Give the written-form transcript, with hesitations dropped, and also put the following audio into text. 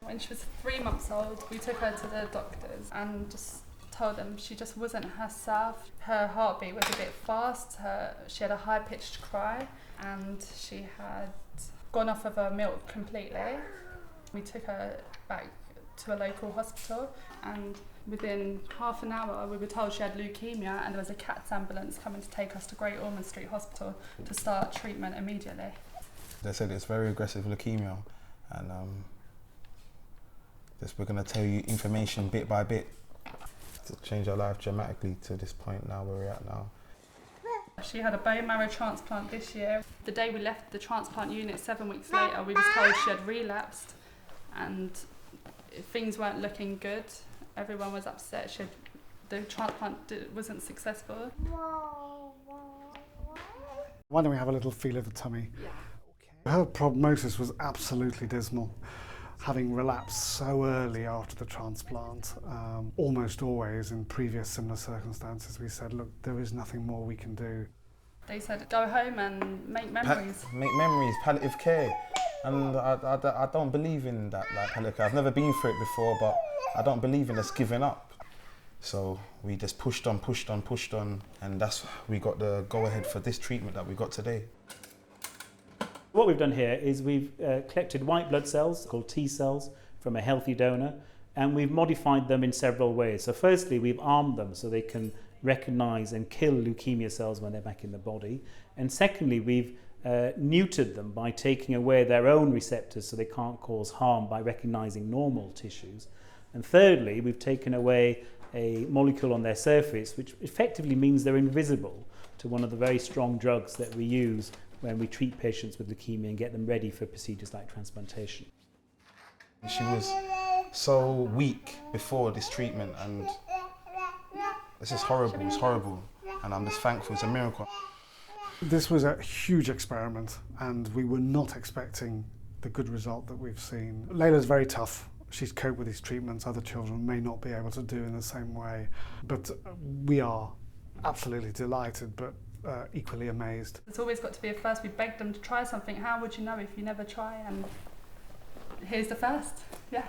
When she was 3 months old, we took her to the doctors and just told them she just wasn't herself. Her heartbeat was a bit fast, she had a high-pitched cry, and she had gone off of her milk completely. We took her back to a local hospital, and within half an hour we were told she had leukemia, and there was a CATS ambulance coming to take us to Great Ormond Street Hospital to start treatment immediately. They said it's very aggressive leukemia, and we're going to tell you information bit by bit to change her life dramatically to this point now where we're at now. She had a bone marrow transplant this year. The day we left the transplant unit 7 weeks later, we was told she had relapsed and things weren't looking good. Everyone was upset. The transplant wasn't successful. Why don't we have a little feel of the tummy? Yeah. Her prognosis was absolutely dismal. Having relapsed so early after the transplant, almost always in previous similar circumstances, we said, look, there is nothing more we can do. They said, go home and make memories. Make memories, palliative care. And I don't believe in that, like palliative care. I've never been through it before, but I don't believe in us giving up. So we just pushed on, and we got the go-ahead for this treatment that we got today. What we've done here is we've collected white blood cells called T cells from a healthy donor, and we've modified them in several ways. So firstly, we've armed them so they can recognise and kill leukemia cells when they're back in the body. And secondly, we've neutered them by taking away their own receptors so they can't cause harm by recognising normal tissues. And thirdly, we've taken away a molecule on their surface which effectively means they're invisible to one of the very strong drugs that we use when we treat patients with leukemia and get them ready for procedures like transplantation. She was so weak before this treatment, and this is horrible, it's horrible, and I'm just thankful, it's a miracle. This was a huge experiment, and we were not expecting the good result that we've seen. Layla's very tough. She's coped with these treatments other children may not be able to do in the same way, but we are absolutely delighted, but equally amazed. It's always got to be a first. We begged them to try something. How would you know if you never try? And here's the first. Yeah.